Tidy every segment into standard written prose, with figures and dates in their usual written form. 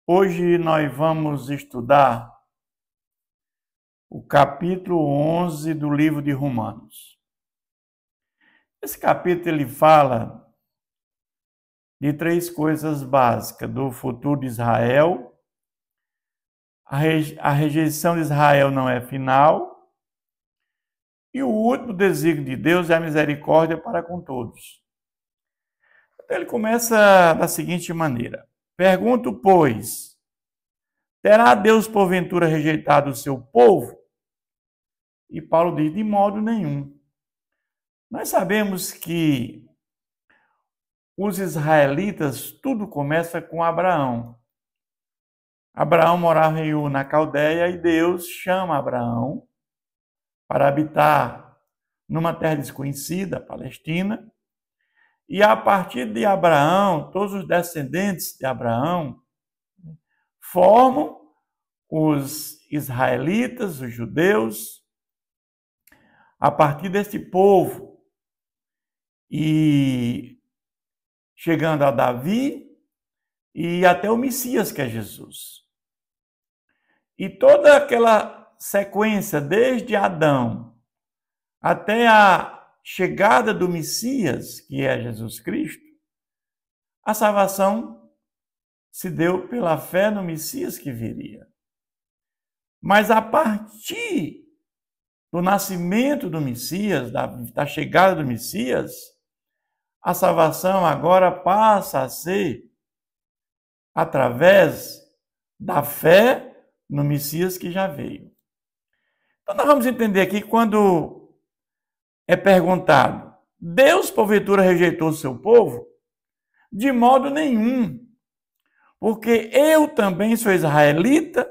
Hoje nós vamos estudar o capítulo 11 do livro de Romanos. Esse capítulo ele fala de três coisas básicas: do futuro de Israel, a rejeição de Israel não é final, e o último desígnio de Deus é a misericórdia para com todos. Então ele começa da seguinte maneira: pergunto, pois, terá Deus porventura rejeitado o seu povo? E Paulo diz, de modo nenhum. Nós sabemos que os israelitas, tudo começa com Abraão. Abraão morava em Ur, na Caldeia, e Deus chama Abraão para habitar numa terra desconhecida, Palestina. E a partir de Abraão, todos os descendentes de Abraão formam os israelitas, os judeus, a partir desse povo. E chegando a Davi e até o Messias, que é Jesus. E toda aquela sequência, desde Adão até a chegada do Messias, que é Jesus Cristo, a salvação se deu pela fé no Messias que viria. Mas a partir do nascimento do Messias, da chegada do Messias, a salvação agora passa a ser através da fé no Messias que já veio. Então nós vamos entender aqui quando é perguntado, Deus porventura rejeitou o seu povo? De modo nenhum, porque eu também sou israelita,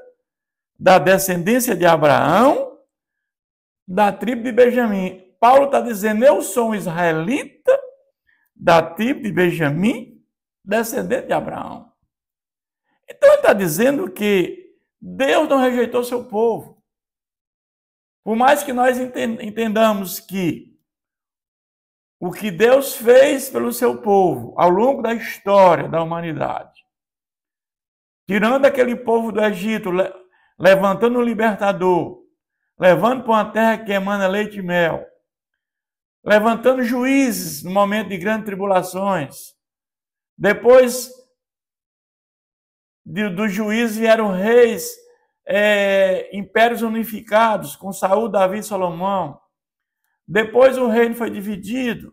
da descendência de Abraão, da tribo de Benjamim. Paulo está dizendo, eu sou um israelita da tribo de Benjamim, descendente de Abraão. Então ele está dizendo que Deus não rejeitou seu povo. Por mais que nós entendamos que o que Deus fez pelo seu povo ao longo da história da humanidade, tirando aquele povo do Egito, levantando o libertador, levando para uma terra que emana leite e mel, levantando juízes no momento de grandes tribulações. Depois dos juízes vieram reis, impérios unificados, com Saul, Davi e Salomão. Depois o reino foi dividido.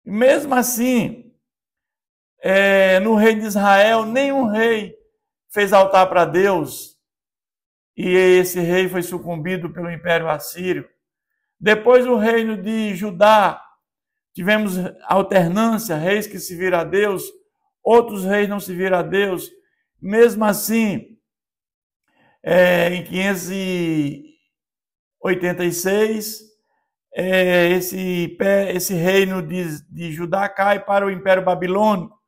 E mesmo assim, no reino de Israel, nenhum rei fez altar para Deus. E esse rei foi sucumbido pelo Império Assírio. Depois o reino de Judá, tivemos alternância, reis que se viram a Deus, outros reis não se viram a Deus. Mesmo assim, em 586, esse reino de Judá cai para o Império Babilônico,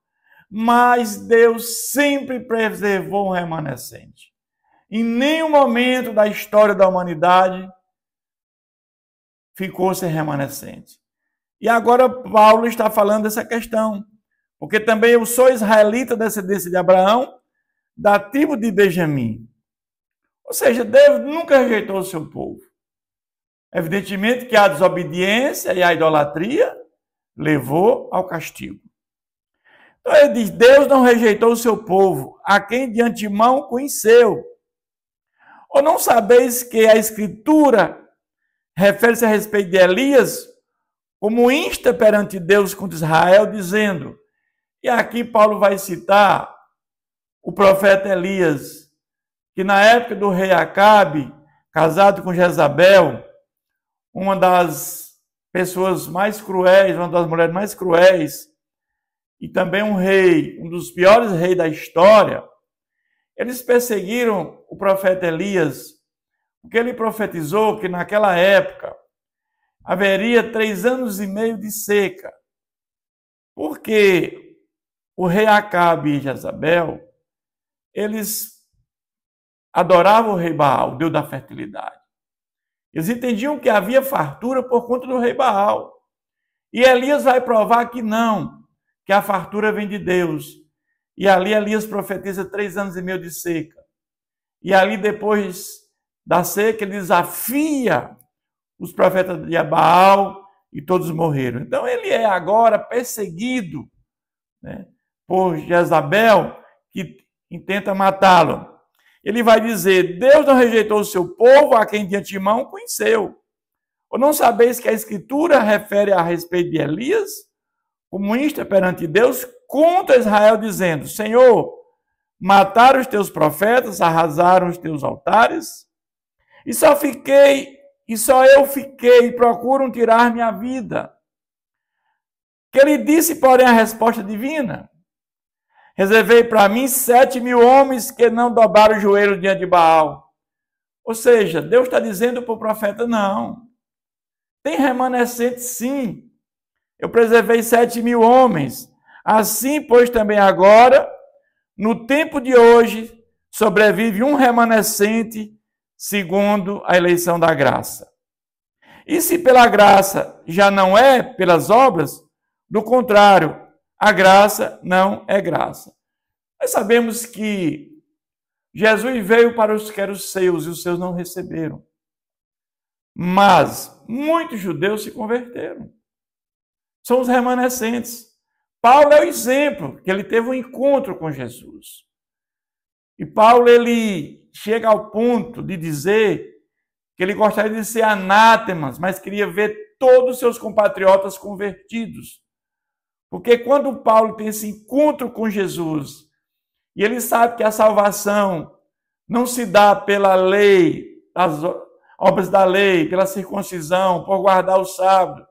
mas Deus sempre preservou um remanescente. Em nenhum momento da história da humanidade ficou sem remanescente. E agora Paulo está falando dessa questão, porque também eu sou israelita, descendência de Abraão, da tribo de Benjamim. Ou seja, Deus nunca rejeitou o seu povo. Evidentemente que a desobediência e a idolatria levou ao castigo. Então ele diz, Deus não rejeitou o seu povo, a quem de antemão conheceu. Ou não sabeis que a Escritura refere-se a respeito de Elias como insta perante Deus contra Israel, dizendo, e aqui Paulo vai citar o profeta Elias, que na época do rei Acabe, casado com Jezabel, uma das pessoas mais cruéis, uma das mulheres mais cruéis, e também um rei, um dos piores reis da história, eles perseguiram o profeta Elias, porque ele profetizou que naquela época haveria 3 anos e meio de seca, porque o rei Acabe e Jezabel, eles adoravam o rei Baal, o deus da fertilidade. Eles entendiam que havia fartura por conta do rei Baal. E Elias vai provar que não, que a fartura vem de Deus. E ali Elias profetiza 3 anos e meio de seca. E ali, depois da seca, ele desafia os profetas de Baal e todos morreram. Então, ele é agora perseguido, né, por Jezabel, que tenta matá-lo. Ele vai dizer: Deus não rejeitou o seu povo, a quem de antemão conheceu. Ou não sabeis que a Escritura refere a respeito de Elias, como insta perante Deus contra Israel, dizendo: Senhor, mataram os teus profetas, arrasaram os teus altares, e só eu fiquei, e procuram tirar minha vida. Que ele disse, porém, a resposta divina: reservei para mim 7.000 homens que não dobraram o joelho diante de Baal. Ou seja, Deus está dizendo para o profeta: não. Tem remanescente, sim. Eu preservei 7.000 homens. Assim, pois, também agora, no tempo de hoje, sobrevive um remanescente segundo a eleição da graça. E se pela graça já não é pelas obras, do contrário, a graça não é graça. Nós sabemos que Jesus veio para os que eram seus e os seus não receberam. Mas muitos judeus se converteram. São os remanescentes. Paulo é o exemplo, que ele teve um encontro com Jesus. E Paulo, ele chega ao ponto de dizer que ele gostaria de ser anátema, mas queria ver todos os seus compatriotas convertidos. Porque quando Paulo tem esse encontro com Jesus, e ele sabe que a salvação não se dá pela lei, as obras da lei, pela circuncisão, por guardar o sábado,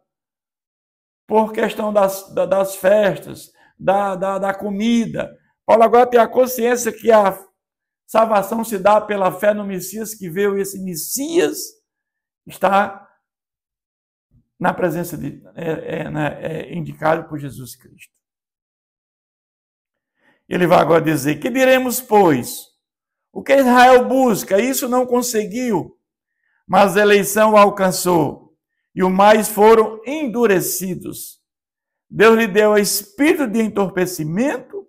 por questão das festas, da comida. Paulo agora tem a consciência que a salvação se dá pela fé no Messias que veio, e esse Messias está na presença de indicado por Jesus Cristo. Ele vai agora dizer: que diremos, pois? O que Israel busca, isso não conseguiu, mas a eleição o alcançou, e o mais foram endurecidos. Deus lhe deu espírito de entorpecimento,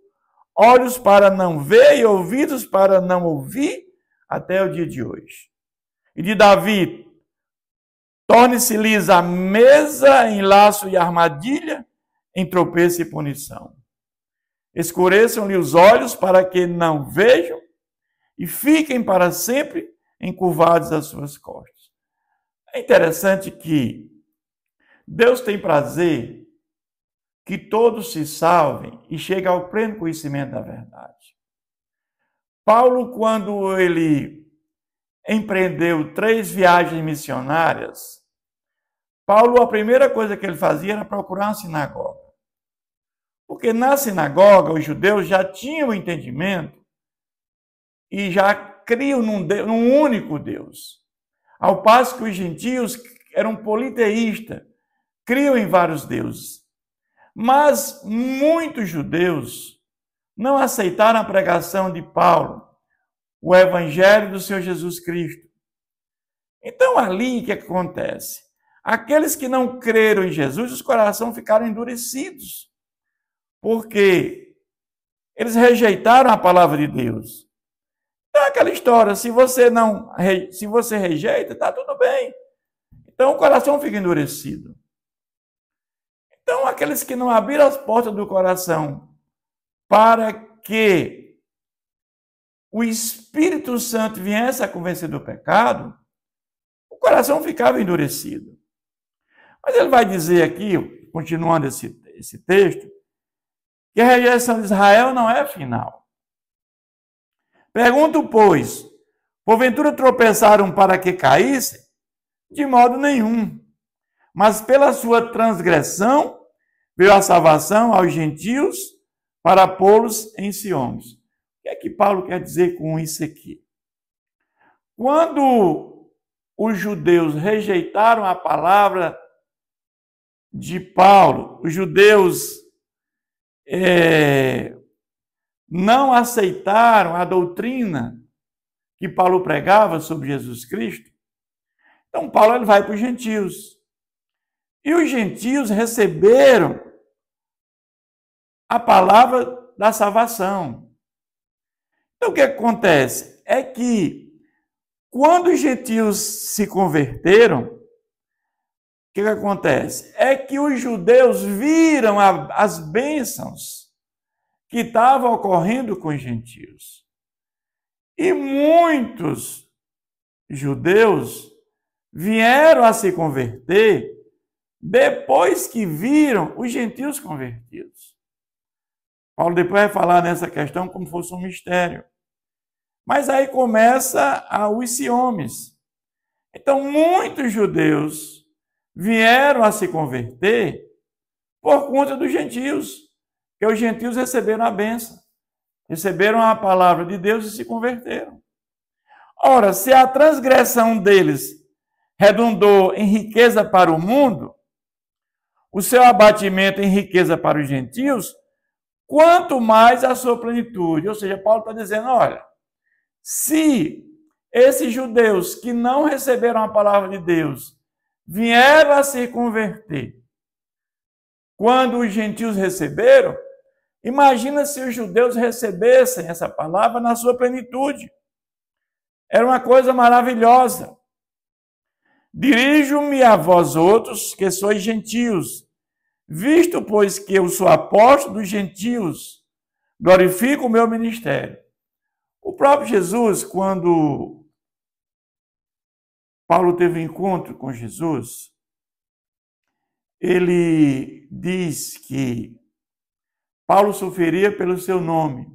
olhos para não ver e ouvidos para não ouvir, até o dia de hoje. E de Davi: torne-se lisa a mesa em laço e armadilha, em tropeço e punição. Escureçam-lhe os olhos para que não vejam, e fiquem para sempre encurvados às suas costas. É interessante que Deus tem prazer que todos se salvem e cheguem ao pleno conhecimento da verdade. Paulo, quando ele empreendeu 3 viagens missionárias, Paulo, a primeira coisa que ele fazia era procurar uma sinagoga. Porque na sinagoga os judeus já tinham o entendimento e já criam num único Deus. Ao passo que os gentios eram politeístas, criam em vários deuses. Mas muitos judeus não aceitaram a pregação de Paulo, o evangelho do Senhor Jesus Cristo. Então, ali, o que acontece? Aqueles que não creram em Jesus, os corações ficaram endurecidos, porque eles rejeitaram a palavra de Deus. Então, aquela história: se você rejeita, está tudo bem. Então, o coração fica endurecido. Então, aqueles que não abriram as portas do coração para que o Espírito Santo viesse a convencer do pecado, o coração ficava endurecido. Mas ele vai dizer aqui, continuando esse texto, que a rejeição de Israel não é final. Pergunto, pois, porventura tropeçaram para que caíssem? De modo nenhum. Mas pela sua transgressão veio a salvação aos gentios para pô-los em ciúmes. O que é que Paulo quer dizer com isso aqui? Quando os judeus rejeitaram a palavra de Paulo, os judeus não aceitaram a doutrina que Paulo pregava sobre Jesus Cristo. Então, Paulo ele vai para os gentios. E os gentios receberam a palavra da salvação. Então, o que acontece? É que, quando os gentios se converteram, o que acontece? É que os judeus viram as bênçãos que estavam ocorrendo com os gentios. E muitos judeus vieram a se converter depois que viram os gentios convertidos. Paulo depois vai falar nessa questão como fosse um mistério. Mas aí começa os ciúmes. Então, muitos judeus vieram a se converter por conta dos gentios, que os gentios receberam a bênção, receberam a palavra de Deus e se converteram. Ora, se a transgressão deles redundou em riqueza para o mundo, o seu abatimento em riqueza para os gentios, quanto mais a sua plenitude. Ou seja, Paulo está dizendo, olha, se esses judeus que não receberam a palavra de Deus vieram a se converter quando os gentios receberam, imagina se os judeus recebessem essa palavra na sua plenitude. Era uma coisa maravilhosa. Dirijo-me a vós outros, que sois gentios, visto, pois, que eu sou apóstolo dos gentios, glorifico o meu ministério. O próprio Jesus, quando Paulo teve um encontro com Jesus, ele diz que Paulo sofreria pelo seu nome.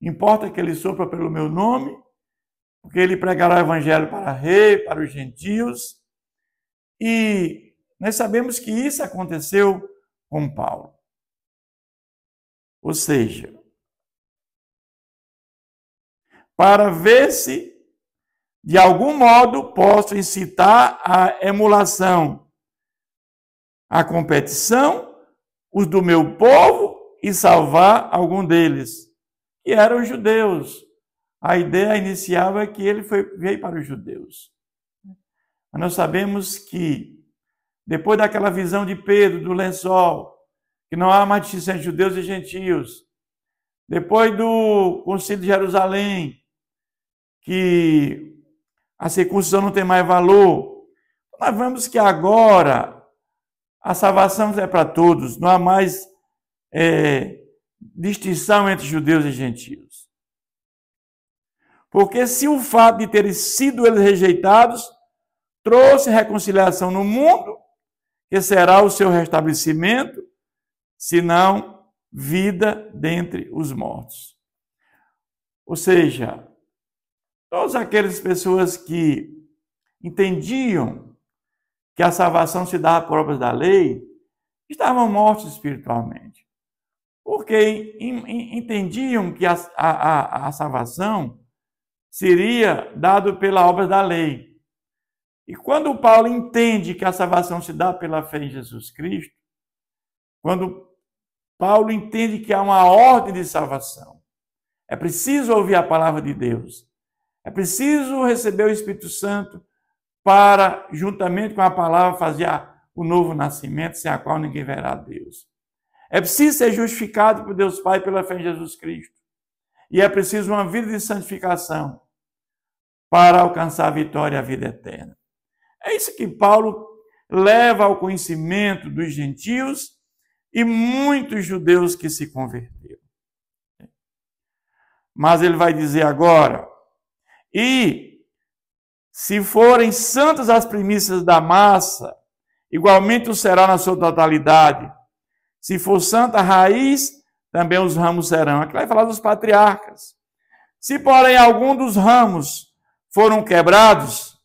Importa que ele sofra pelo meu nome, porque ele pregará o evangelho para rei, para os gentios. E nós sabemos que isso aconteceu com Paulo. Ou seja, para ver se, de algum modo, posso incitar a emulação, a competição, os do meu povo e salvar algum deles, que eram os judeus. A ideia inicial é que ele veio para os judeus. Mas nós sabemos que, depois daquela visão de Pedro, do lençol, que não há mais distinção entre judeus e gentios, depois do Concílio de Jerusalém, que a circuncisão não tem mais valor, nós vemos que agora a salvação é para todos, não há mais distinção entre judeus e gentios. Porque se o fato de terem sido eles rejeitados trouxe reconciliação no mundo, que será o seu restabelecimento, senão vida dentre os mortos. Ou seja, todas aquelas pessoas que entendiam que a salvação se dava por obras da lei, estavam mortos espiritualmente. Porque entendiam que a salvação seria dada pela obra da lei. E quando Paulo entende que a salvação se dá pela fé em Jesus Cristo, quando Paulo entende que há uma ordem de salvação, é preciso ouvir a palavra de Deus, é preciso receber o Espírito Santo para, juntamente com a palavra, fazer o novo nascimento, sem a qual ninguém verá a Deus. É preciso ser justificado por Deus Pai pela fé em Jesus Cristo. E é preciso uma vida de santificação para alcançar a vitória e a vida eterna. É isso que Paulo leva ao conhecimento dos gentios e muitos judeus que se converteram. Mas ele vai dizer agora, e se forem santas as primícias da massa, igualmente o será na sua totalidade. Se for santa a raiz, também os ramos serão. Aqui vai falar dos patriarcas. Se, porém, algum dos ramos foram quebrados,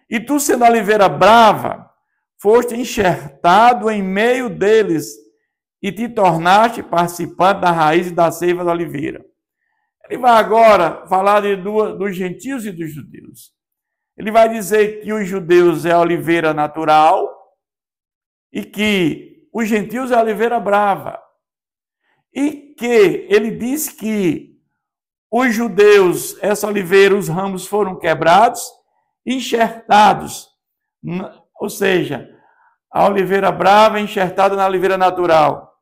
e tu, sendo oliveira brava, foste enxertado em meio deles, e te tornaste participante da raiz e da seiva da oliveira. Ele vai agora falar dos gentios e dos judeus. Ele vai dizer que os judeus é a oliveira natural e que os gentios é a oliveira brava. E que ele diz que os judeus, essa oliveira, os ramos foram quebrados, enxertados. Ou seja, a oliveira brava enxertada na oliveira natural,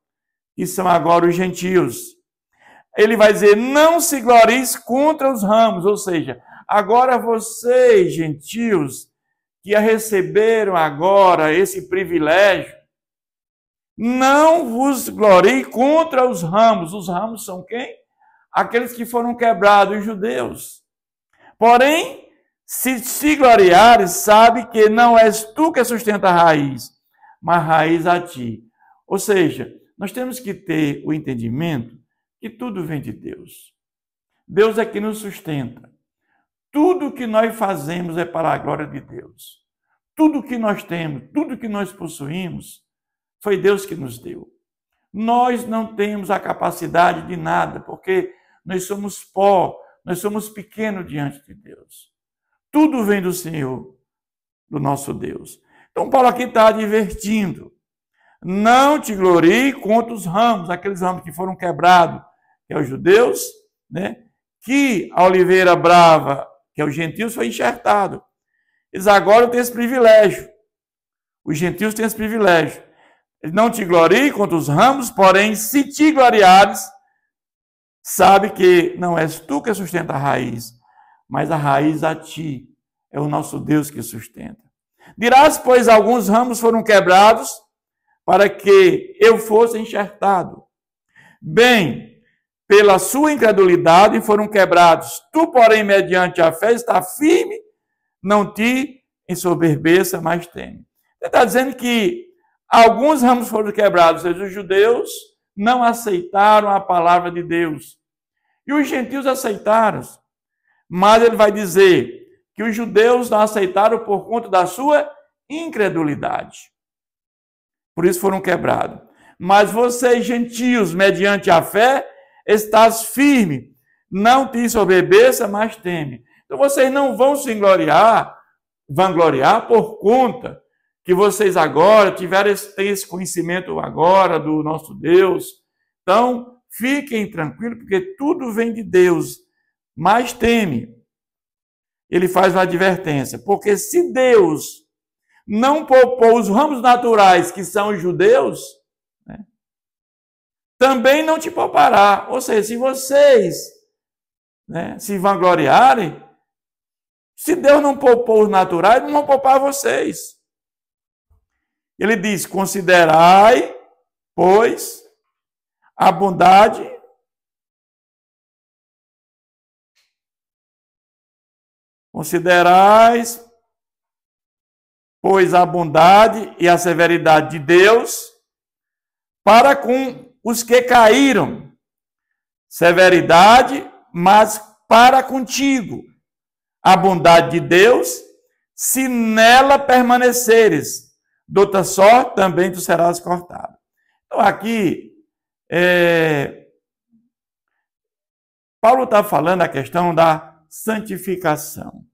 que são agora os gentios. ele vai dizer, não se glorieis contra os ramos, ou seja, agora vocês, gentios, que receberam agora esse privilégio, não vos glorie contra os ramos. Os ramos são quem? Aqueles que foram quebrados, os judeus. Porém, se gloriares, sabe que não és tu que sustenta a raiz, mas raiz a ti. Ou seja, nós temos que ter o entendimento que tudo vem de Deus. Deus é que nos sustenta. Tudo que nós fazemos é para a glória de Deus. Tudo que nós temos, tudo que nós possuímos, foi Deus que nos deu. Nós não temos a capacidade de nada, porque nós somos pó, nós somos pequenos diante de Deus. Tudo vem do Senhor, do nosso Deus. Então, Paulo aqui está advertindo. Não te glorie contra os ramos, aqueles ramos que foram quebrados, que é os judeus, né? Que a oliveira brava, que é os gentios, foi enxertado. Eles agora têm esse privilégio. Os gentios têm esse privilégio. Não te glorie contra os ramos, porém, se te gloriares, sabe que não és tu que sustenta a raiz, mas a raiz a ti. É o nosso Deus que sustenta. Dirás, pois, alguns ramos foram quebrados para que eu fosse enxertado. Bem, pela sua incredulidade foram quebrados. Tu, porém, mediante a fé, está firme, não te ensoberbeça, mas teme. Ele está dizendo que alguns ramos foram quebrados, ou seja, os judeus não aceitaram a palavra de Deus. E os gentios aceitaram. Mas ele vai dizer que os judeus não aceitaram por conta da sua incredulidade. Por isso foram quebrados. Mas vocês, gentios, mediante a fé, estás firme. Não te ensoberbeça, mas teme. Então vocês não vão se vangloriar por conta que vocês agora têm esse conhecimento agora do nosso Deus. Então, fiquem tranquilos, porque tudo vem de Deus, mas teme. Ele faz uma advertência, porque se Deus não poupou os ramos naturais, que são os judeus, né, também não te poupará. Ou seja, se vocês, né, se vangloriarem, se Deus não poupou os naturais, não vão poupar vocês. Ele diz, considerai, pois, a bondade considerais, pois, a bondade e a severidade de Deus para com os que caíram. Severidade, mas para contigo. A bondade de Deus, se nela permaneceres. De outra sorte, também tu serás cortado. Então, aqui, Paulo está falando a questão da santificação,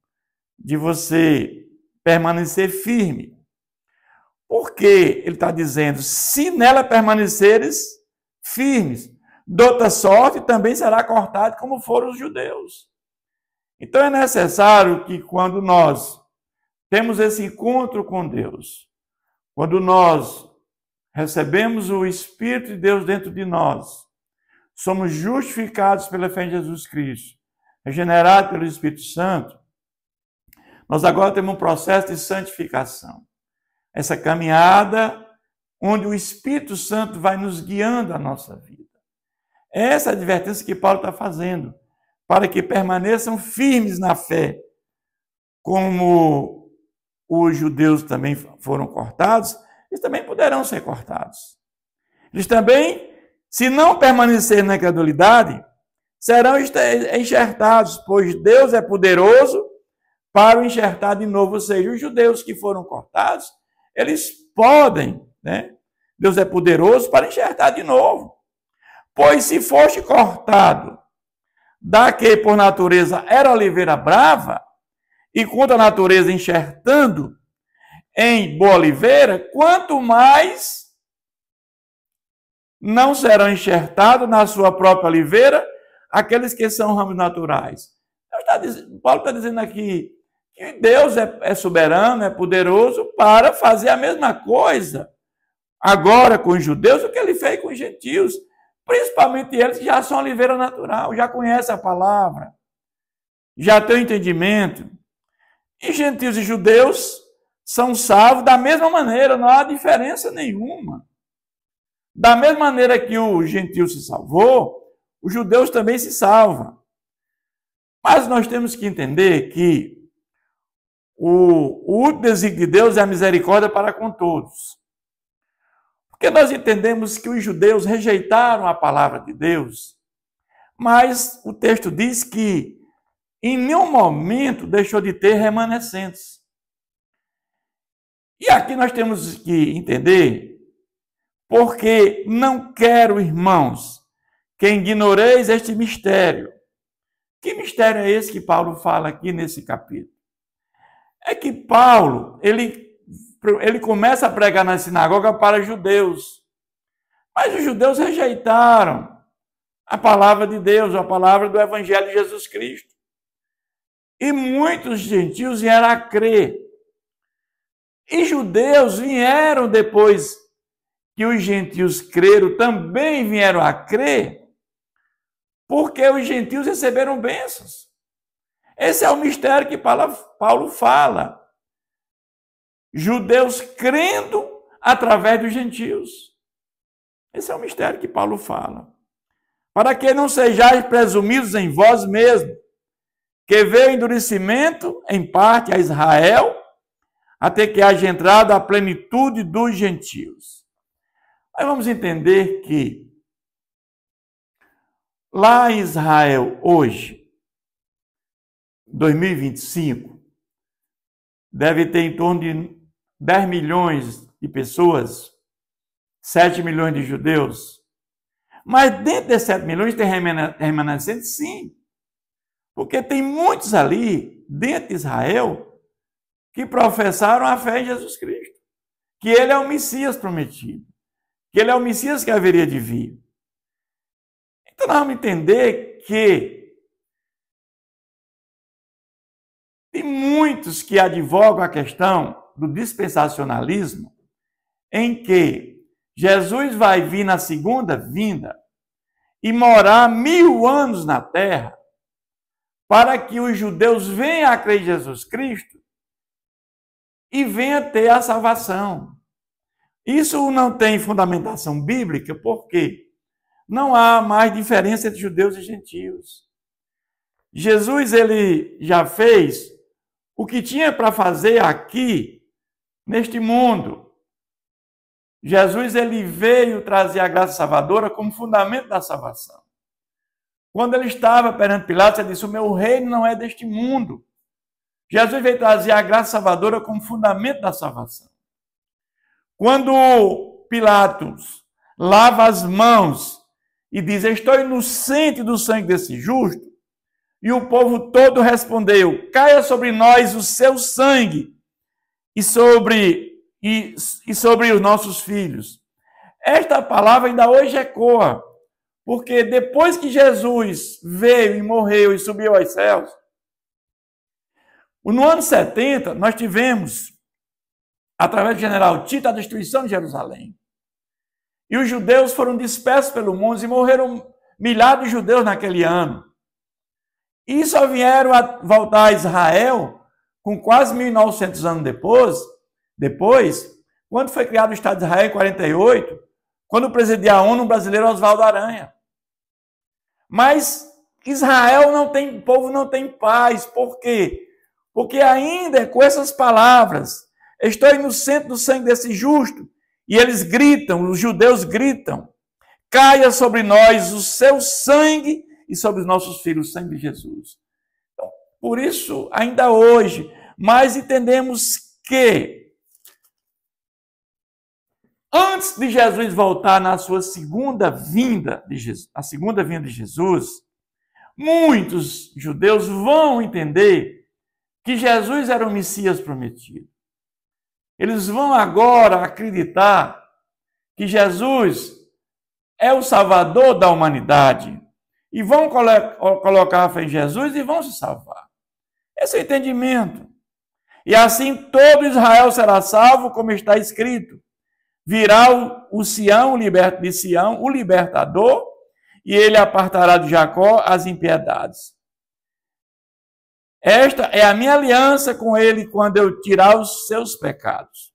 de você permanecer firme. Porque ele está dizendo, se nela permaneceres firmes, de outra sorte também será cortado, como foram os judeus. Então, é necessário que quando nós temos esse encontro com Deus, quando nós recebemos o Espírito de Deus dentro de nós, somos justificados pela fé em Jesus Cristo, regenerados pelo Espírito Santo, nós agora temos um processo de santificação. Essa caminhada onde o Espírito Santo vai nos guiando a nossa vida. Essa é a advertência que Paulo está fazendo, para que permaneçam firmes na fé, como os judeus também foram cortados, eles também poderão ser cortados. Eles também, se não permanecerem na incredulidade, serão enxertados, pois Deus é poderoso para o enxertar de novo. Ou seja, os judeus que foram cortados, eles podem, né? Deus é poderoso para enxertar de novo. Pois se foste cortado da que por natureza era oliveira brava, e contra a natureza enxertando em boa oliveira, quanto mais não serão enxertados na sua própria oliveira aqueles que são ramos naturais. Paulo está dizendo aqui que Deus é soberano, é poderoso para fazer a mesma coisa agora com os judeus do que ele fez com os gentios, Principalmente eles que já são oliveira natural, já conhecem a palavra, já têm o entendimento. E gentios e judeus são salvos da mesma maneira, não há diferença nenhuma. Da mesma maneira que o gentio se salvou, os judeus também se salvam. Mas nós temos que entender que o último desígnio de Deus é a misericórdia para com todos. Porque nós entendemos que os judeus rejeitaram a palavra de Deus, mas o texto diz que em nenhum momento deixou de ter remanescentes. E aqui nós temos que entender, porque não quero, irmãos, que ignoreis este mistério. Que mistério é esse que Paulo fala aqui nesse capítulo? É que Paulo, ele começa a pregar na sinagoga para judeus, mas os judeus rejeitaram a palavra de Deus, a palavra do Evangelho de Jesus Cristo. E muitos gentios vieram a crer. E judeus vieram depois que os gentios creram, também vieram a crer, porque os gentios receberam bênçãos. Esse é o mistério que Paulo fala. Judeus crendo através dos gentios. Esse é o mistério que Paulo fala. Para que não sejais presumidos em vós mesmos, que veio endurecimento em parte a Israel, até que haja entrado a plenitude dos gentios. Aí vamos entender que lá em Israel, hoje, 2025, deve ter em torno de 10 milhões de pessoas, 7 milhões de judeus. Mas dentro desses 7 milhões tem remanescentes, sim. Porque tem muitos ali, dentro de Israel, que professaram a fé em Jesus Cristo. Que ele é o Messias prometido. Que ele é o Messias que haveria de vir. Então nós vamos entender que tem muitos que advogam a questão do dispensacionalismo, em que Jesus vai vir na segunda vinda e morar 1000 anos na terra, para que os judeus venham a crer em Jesus Cristo e venham ter a salvação. Isso não tem fundamentação bíblica, porque não há mais diferença entre judeus e gentios. Jesus, ele já fez o que tinha para fazer aqui, neste mundo. Jesus, ele veio trazer a graça salvadora como fundamento da salvação. Quando ele estava perante Pilatos, ele disse: o meu reino não é deste mundo. Jesus veio trazer a graça salvadora como fundamento da salvação. Quando Pilatos lava as mãos e diz: estou inocente do sangue desse justo, e o povo todo respondeu: caia sobre nós o seu sangue e sobre os nossos filhos. Esta palavra ainda hoje ecoa, porque depois que Jesus veio e morreu e subiu aos céus, no ano 70, nós tivemos, através do general Tito, a destruição de Jerusalém. E os judeus foram dispersos pelo mundo e morreram milhares de judeus naquele ano. E só vieram a voltar a Israel com quase 1900 anos depois, quando foi criado o Estado de Israel em 48, quando presidia a ONU o brasileiro Oswaldo Aranha. Mas Israel o povo não tem paz. Por quê? Porque ainda com essas palavras, estou inocente do sangue desse justo, e eles gritam, os judeus gritam: caia sobre nós o seu sangue e sobre os nossos filhos o sangue de Jesus. Então, por isso, ainda hoje, mas entendemos que antes de Jesus voltar na sua segunda vinda de Jesus, a segunda vinda de Jesus, muitos judeus vão entender que Jesus era o Messias prometido. Eles vão agora acreditar que Jesus é o Salvador da humanidade e vão colocar a fé em Jesus e vão se salvar. Esse é o entendimento. E assim todo Israel será salvo, como está escrito: virá o Sião, o libertador, e ele apartará de Jacó as impiedades. Esta é a minha aliança com ele quando eu tirar os seus pecados.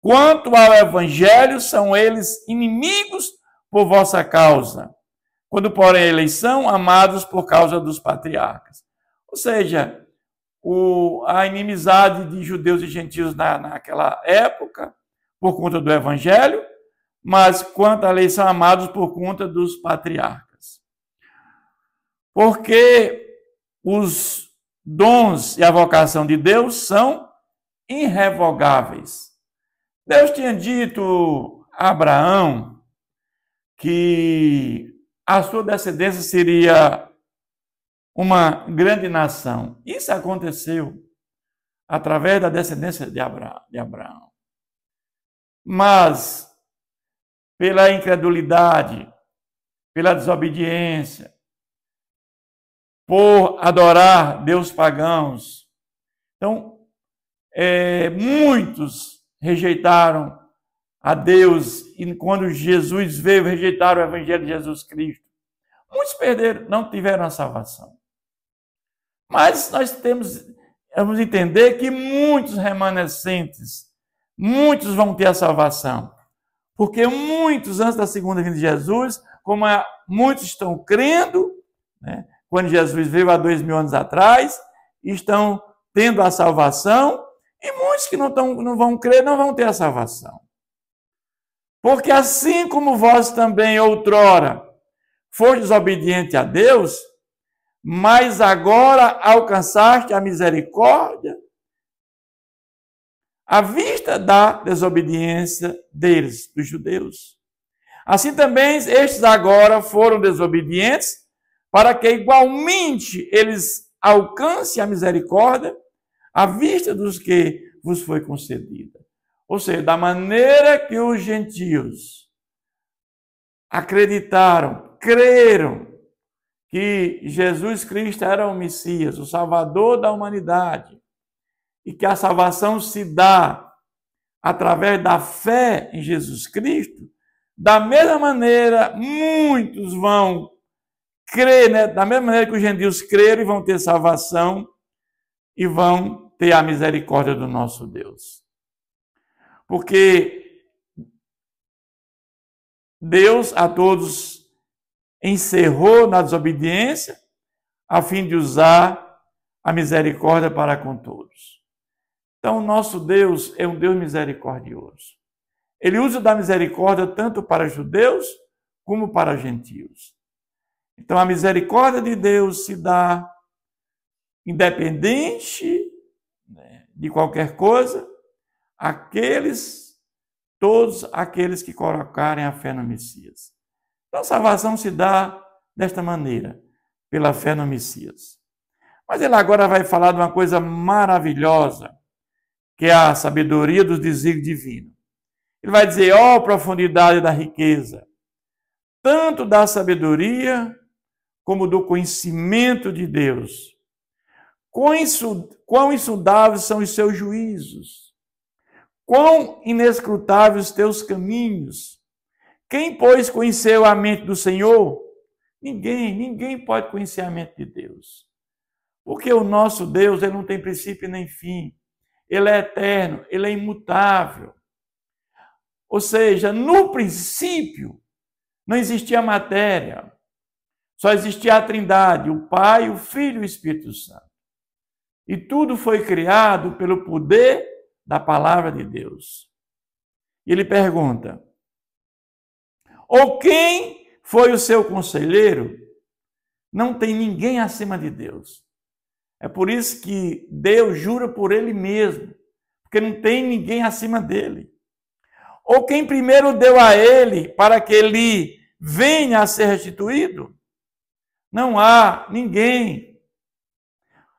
Quanto ao evangelho, são eles inimigos por vossa causa, quando, porém, eles são amados por causa dos patriarcas. Ou seja, a inimizade de judeus e gentios naquela época, por conta do evangelho, mas quanto à lei, são amados por conta dos patriarcas. Porque os dons e a vocação de Deus são irrevogáveis. Deus tinha dito a Abraão que a sua descendência seria uma grande nação. Isso aconteceu através da descendência de Abraão. Mas, pela incredulidade, pela desobediência, por adorar deuses pagãos, então, muitos rejeitaram a Deus, e quando Jesus veio, rejeitaram o evangelho de Jesus Cristo. Muitos perderam, não tiveram a salvação. Mas nós vamos entender que muitos remanescentes, muitos vão ter a salvação. Porque muitos, antes da segunda vinda de Jesus, como muitos estão crendo, né, quando Jesus veio há 2000 anos atrás, estão tendo a salvação, e muitos que não vão crer não vão ter a salvação. Porque assim como vós também outrora foste desobediente a Deus, mas agora alcançaste a misericórdia à vista da desobediência deles, dos judeus. Assim também estes agora foram desobedientes, para que igualmente eles alcancem a misericórdia à vista dos que vos foi concedida. Ou seja, da maneira que os gentios acreditaram, creram que Jesus Cristo era o Messias, o Salvador da humanidade, e que a salvação se dá através da fé em Jesus Cristo, da mesma maneira, muitos vão crer, né? Da mesma maneira que os gentios creram e vão ter salvação e vão ter a misericórdia do nosso Deus. Porque Deus a todos encerrou na desobediência, a fim de usar a misericórdia para com todos. Então, o nosso Deus é um Deus misericordioso. Ele usa da misericórdia tanto para judeus como para gentios. Então, a misericórdia de Deus se dá independente, né, de qualquer coisa, todos aqueles que colocarem a fé no Messias. Então, a salvação se dá desta maneira, pela fé no Messias. Mas ele agora vai falar de uma coisa maravilhosa, que é a sabedoria dos desígnios divinos. Ele vai dizer, ó profundidade da riqueza, tanto da sabedoria como do conhecimento de Deus. Quão insondáveis são os seus juízos, quão inescrutáveis os teus caminhos. Quem, pois, conheceu a mente do Senhor? Ninguém pode conhecer a mente de Deus. Porque o nosso Deus, ele não tem princípio nem fim. Ele é eterno, ele é imutável. Ou seja, no princípio, não existia matéria. Só existia a Trindade, o Pai, o Filho e o Espírito Santo. E tudo foi criado pelo poder da palavra de Deus. E ele pergunta, ou quem foi o seu conselheiro? Não tem ninguém acima de Deus. É por isso que Deus jura por ele mesmo, porque não tem ninguém acima dele. Ou quem primeiro deu a ele para que ele venha a ser restituído? Não há ninguém.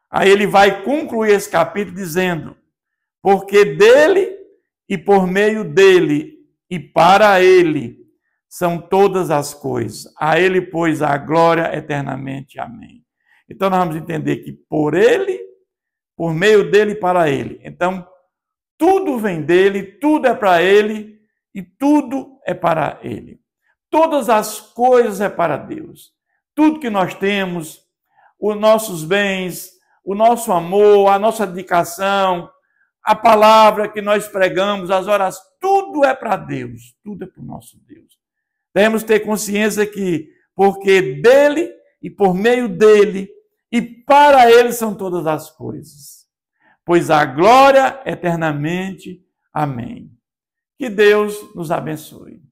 Aí ele vai concluir esse capítulo dizendo, porque dele e por meio dele e para ele são todas as coisas. A ele, pois, a glória eternamente. Amém. Então, nós vamos entender que por ele, por meio dele e para ele. Então, tudo vem dele, tudo é para ele e tudo é para ele. todas as coisas é para Deus. Tudo que nós temos, os nossos bens, o nosso amor, a nossa dedicação, a palavra que nós pregamos, as orações, tudo é para Deus, tudo é para o nosso Deus. Devemos ter consciência que, porque dele e por meio dele e para ele são todas as coisas. Pois a glória eternamente. Amém. Que Deus nos abençoe.